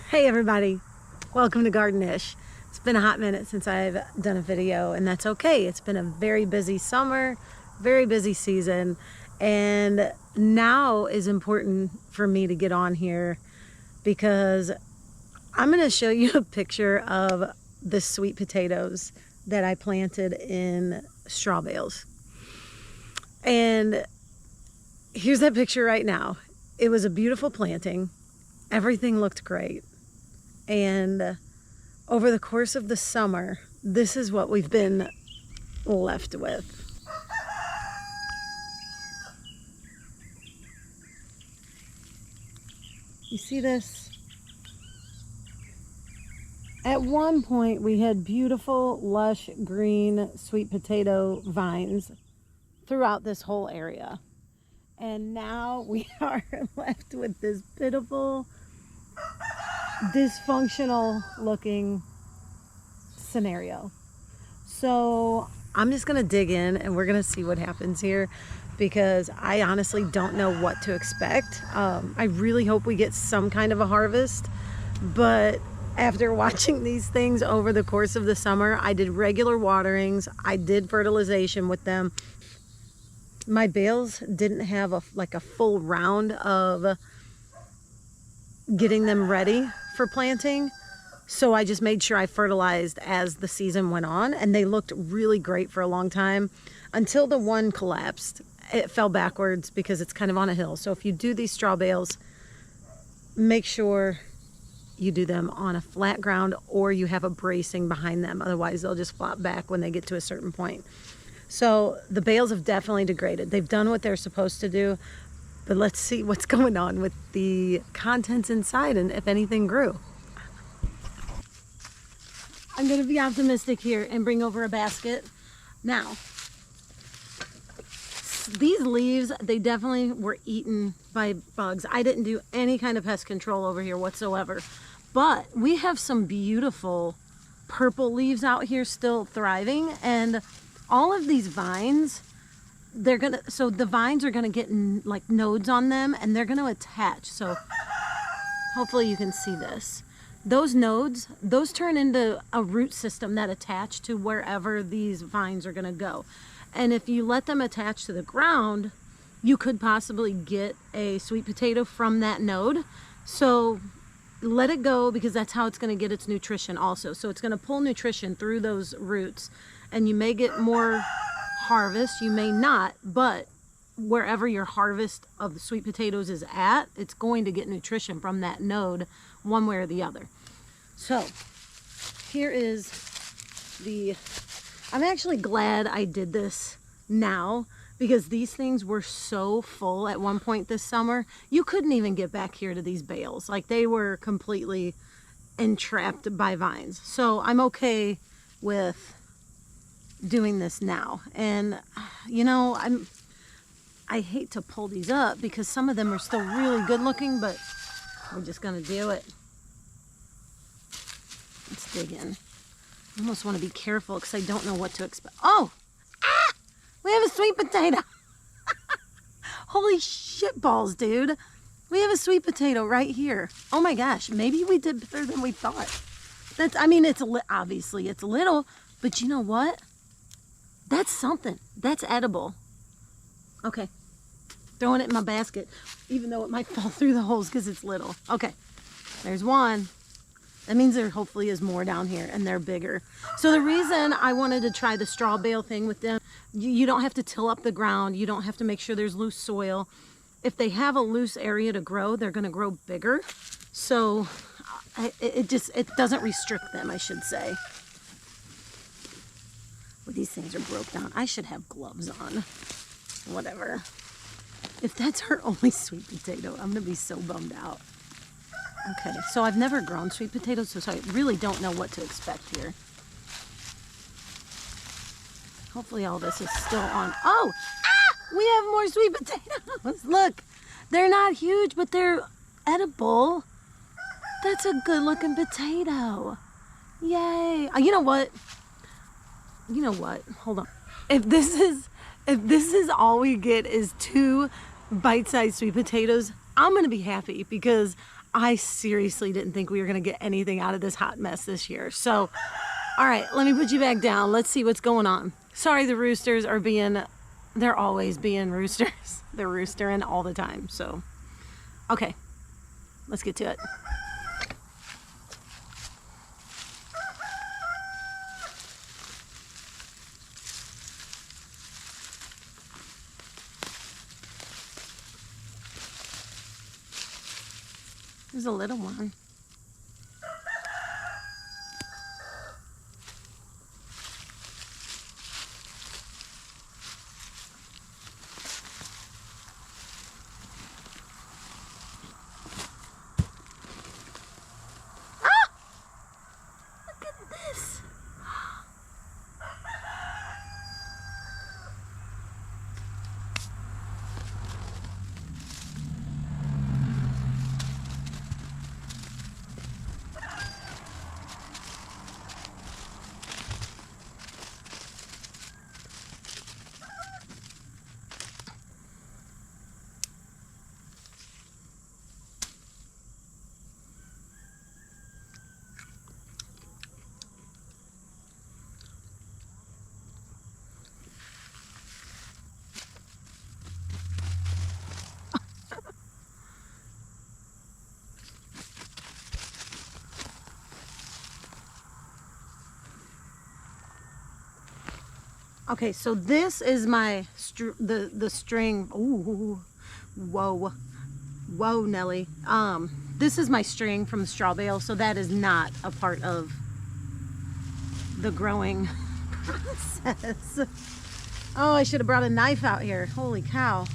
Hey everybody, welcome to Gardenish. It's been a hot minute since I've done a video, and that's okay. It's been a very busy summer, very busy season, and now is important for me to get on here because I'm going to show you a picture of the sweet potatoes that I planted in straw bales. And here's that picture right now. It was a beautiful planting. Everything looked great. And over the course of the summer, this is what we've been left with. You see this? At one point, we had beautiful, lush, green sweet potato vines throughout this whole area. And now we are left with this pitiful, dysfunctional looking scenario. So I'm just gonna dig in and we're gonna see what happens here, because I honestly don't know what to expect. I really hope we get some kind of a harvest, but after watching these things over the course of the summer, I did regular waterings, I did fertilization with them. My bales didn't have a full round of getting them ready for planting, so I just made sure I fertilized as the season went on, and they looked really great for a long time until the one collapsed. It fell backwards because it's kind of on a hill. So if you do these straw bales, make sure you do them on a flat ground or you have a bracing behind them, otherwise they'll just flop back when they get to a certain point. So the bales have definitely degraded. They've done what they're supposed to do, but let's see what's going on with the contents inside and if anything grew. I'm gonna be optimistic here and bring over a basket. Now, these leaves, they definitely were eaten by bugs. I didn't do any kind of pest control over here whatsoever, but we have some beautiful purple leaves out here still thriving, and all of these vines, so the vines are gonna get like nodes on them and they're gonna attach. So hopefully you can see this. Those nodes, those turn into a root system that attach to wherever these vines are gonna go. And if you let them attach to the ground, you could possibly get a sweet potato from that node. So let it go, because that's how it's gonna get its nutrition also. So it's gonna pull nutrition through those roots, and you may get more harvest, you may not, but wherever your harvest of the sweet potatoes is at, it's going to get nutrition from that node one way or the other. So here is I'm actually glad I did this now, because these things were so full at one point this summer. You couldn't even get back here to these bales. Like, they were completely entrapped by vines. So I'm okay with doing this now. And you know, I hate to pull these up because some of them are still really good looking, but we're just gonna do it. Let's dig in. I almost want to be careful because I don't know what to expect. Oh! Ah! We have a sweet potato! Holy shit balls, dude. We have a sweet potato right here. Oh my gosh, maybe we did better than we thought. I mean, obviously it's little, but you know what? That's something. That's edible. Okay. Throwing it in my basket, even though it might fall through the holes because it's little. Okay. There's one. That means there hopefully is more down here, and they're bigger. So the reason I wanted to try the straw bale thing with them, you don't have to till up the ground. You don't have to make sure there's loose soil. If they have a loose area to grow, they're going to grow bigger. So it doesn't restrict them, I should say. Well, these things are broke down. I should have gloves on. Whatever. If that's our only sweet potato, I'm gonna be so bummed out. Okay, so I've never grown sweet potatoes, so I really don't know what to expect here. Hopefully all this is still on. Oh! Ah! We have more sweet potatoes! Look! They're not huge, but they're edible. That's a good looking potato. Yay! You know what? You know what? Hold on. If this is all we get is 2 bite-sized sweet potatoes, I'm gonna be happy because I seriously didn't think we were gonna get anything out of this hot mess this year. So, all right, let me put you back down. Let's see what's going on. Sorry, the roosters are they're always being roosters. They're roostering all the time. So, okay, let's get to it. There's a little one. Okay, so this is my the string. Ooh, whoa, whoa, Nelly. This is my string from the straw bale, so that is not a part of the growing process. Oh, I should have brought a knife out here. Holy cow.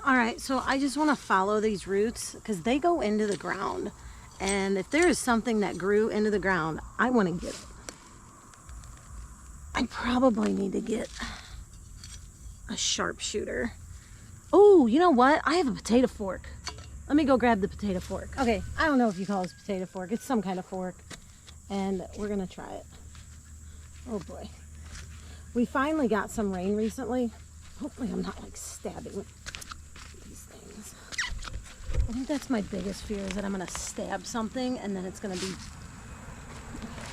All right, so I just want to follow these roots because they go into the ground. And if there is something that grew into the ground, I want to get it. I probably need to get a sharpshooter. Oh, you know what? I have a potato fork. Let me go grab the potato fork. Okay, I don't know if you call this potato fork. It's some kind of fork. And we're going to try it. Oh boy. We finally got some rain recently. Hopefully I'm not like stabbing these things. I think that's my biggest fear, is that I'm going to stab something and then it's going to be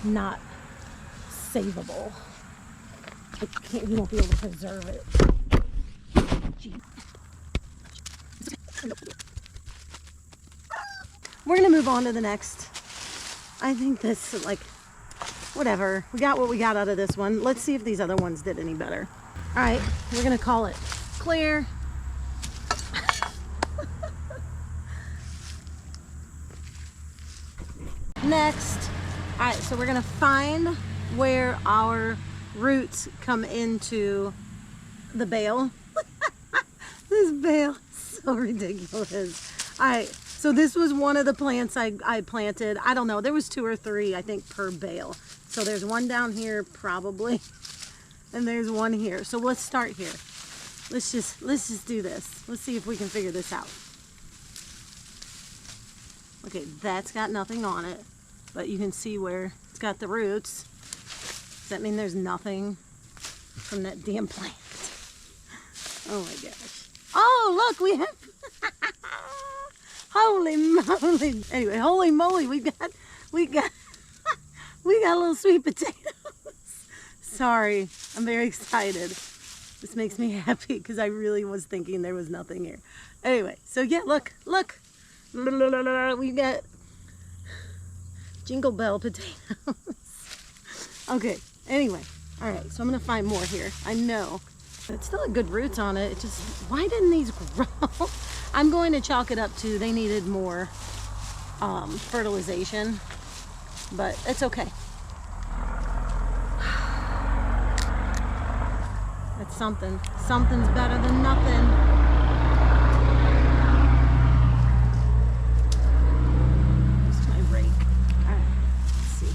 not savable. You won't be able to preserve it. We're going to move on to the next. I think this, like, whatever. We got what we got out of this one. Let's see if these other ones did any better. All right, we're going to call it clear. Next. All right, so we're going to find where our roots come into the bale. This bale is so ridiculous. All right, so this was one of the plants I planted. I don't know, there was 2 or 3, I think, per bale. So there's one down here probably, and there's one here. So let's start here. Let's just do this. Let's see if we can figure this out. Okay, that's got nothing on it, but you can see where it's got the roots. Does that mean there's nothing from that damn plant? Oh my gosh. Oh, look, we have, holy moly. Anyway, holy moly, we got little sweet potatoes. Sorry, I'm very excited. This makes me happy because I really was thinking there was nothing here. Anyway, so yeah, look. We got jingle bell potatoes. Okay, anyway. All right, so I'm gonna find more here. I know. It's still got good roots on it. It just, why didn't these grow? I'm going to chalk it up to they needed more fertilization, but it's okay. It's something. Something's better than nothing. Just my rake. All right, let's see.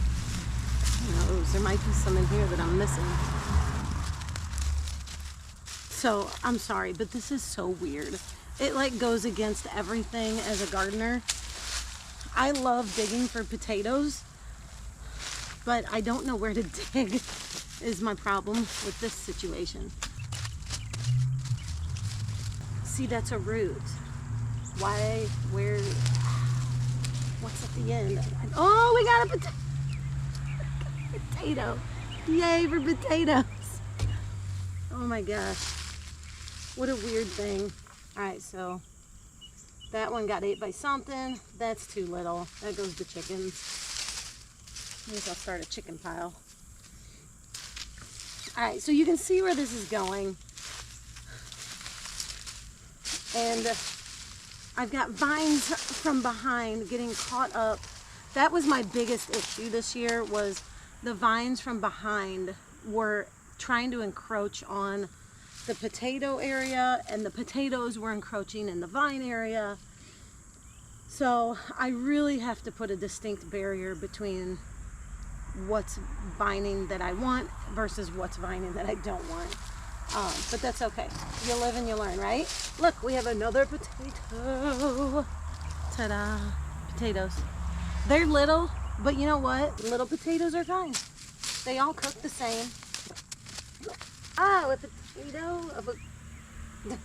Who knows? There might be some in here that I'm missing. So I'm sorry, but this is so weird. It like goes against everything as a gardener. I love digging for potatoes, but I don't know where to dig is my problem with this situation. See, that's a root. Why, where, what's at the end? Oh, we got a potato. Yay for potatoes. Oh my gosh. What a weird thing. All right, so that one got ate by something. That's too little. That goes to chickens. I guess I'll start a chicken pile. All right, so you can see where this is going. And I've got vines from behind getting caught up. That was my biggest issue this year, was the vines from behind were trying to encroach on the potato area, and the potatoes were encroaching in the vine area. So I really have to put a distinct barrier between what's vining that I want versus what's vining that I don't want. But that's okay. You live and you learn, right? Look, we have another potato. Ta-da. Potatoes. They're little, but you know what? Little potatoes are fine. They all cook the same. Oh, a potato of a... It's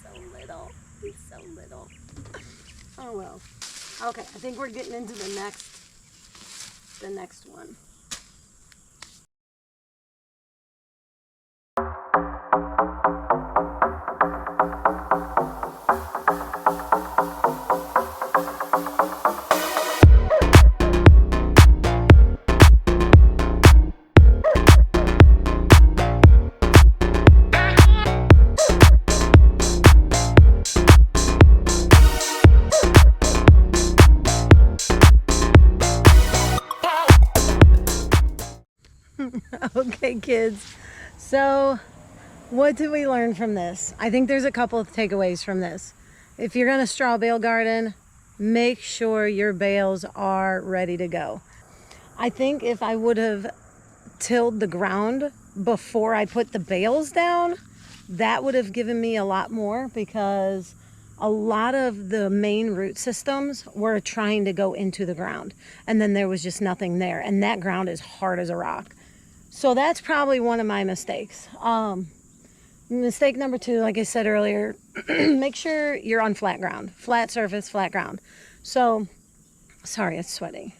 so little. It's so little. Oh well. Okay, I think we're getting into the next one. Okay, kids, so what did we learn from this? I think there's a couple of takeaways from this. If you're gonna straw bale garden, make sure your bales are ready to go. I think if I would have tilled the ground before I put the bales down, that would have given me a lot more, because a lot of the main root systems were trying to go into the ground, and then there was just nothing there, and that ground is hard as a rock. So that's probably one of my mistakes. Mistake number 2, like I said earlier, make sure you're on flat ground, flat surface, flat ground. So, sorry, it's sweating.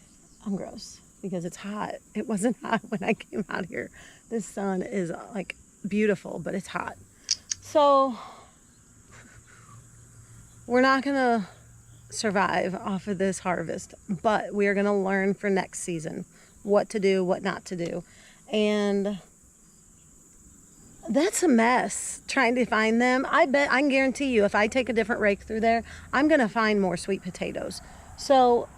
I'm gross because it's hot. It wasn't hot when I came out here. This sun is like beautiful, but it's hot. So, we're not gonna survive off of this harvest, but we are gonna learn for next season what to do, what not to do. And that's a mess trying to find them. I can guarantee you, if I take a different rake through there, I'm gonna find more sweet potatoes. So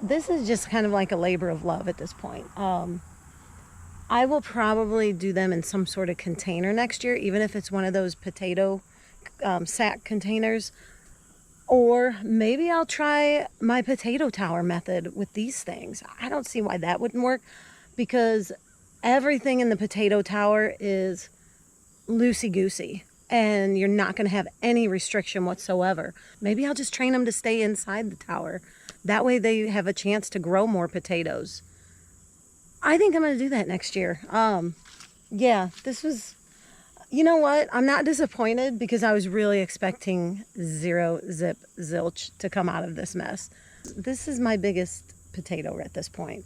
this is just kind of like a labor of love at this point. I will probably do them in some sort of container next year, even if it's one of those potato sack containers. Or maybe I'll try my potato tower method with these things. I don't see why that wouldn't work, because everything in the potato tower is loosey-goosey, and you're not going to have any restriction whatsoever. Maybe I'll just train them to stay inside the tower. That way they have a chance to grow more potatoes. I think I'm going to do that next year. Yeah, this was, you know what? I'm not disappointed, because I was really expecting zero zip zilch to come out of this mess. This is my biggest potato at this point.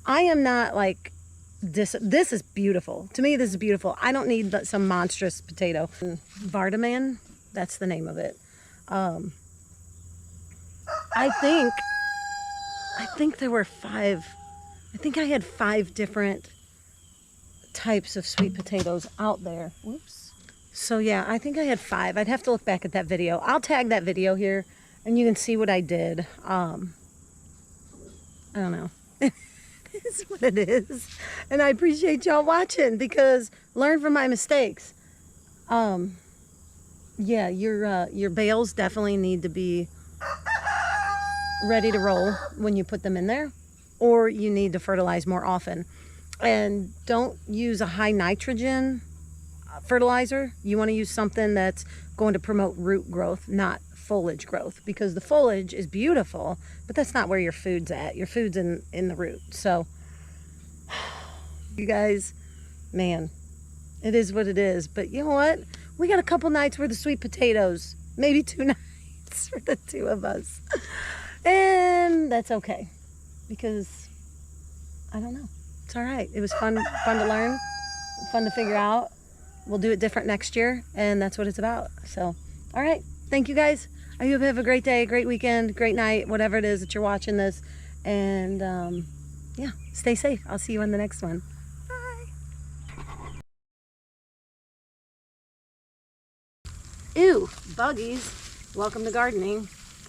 I am not like, this is beautiful. To me, this is beautiful. I don't need some monstrous potato. Vardaman, that's the name of it. I think there were 5. I think I had 5 different types of sweet potatoes out there. Whoops. So yeah, I think I had 5. I'd have to look back at that video. I'll tag that video here, and you can see what I did. I don't know. It's what it is, and I appreciate y'all watching, because learn from my mistakes. Yeah, your bales definitely need to be ready to roll when you put them in there, or you need to fertilize more often. And don't use a high nitrogen fertilizer, you want to use something that's going to promote root growth, not foliage growth, because the foliage is beautiful, but that's not where your food's at. Your food's in the root. So you guys, man, it is what it is. But you know what? We got a couple nights worth of sweet potatoes, maybe 2 nights for the 2 of us. And that's okay, because I don't know. It's all right. It was fun to learn, fun to figure out. We'll do it different next year, and that's what it's about. So, all right. Thank you, guys. I hope you have a great day, great weekend, great night, whatever it is that you're watching this. And, yeah, stay safe. I'll see you on the next one. Bye. Ew, buggies. Welcome to gardening.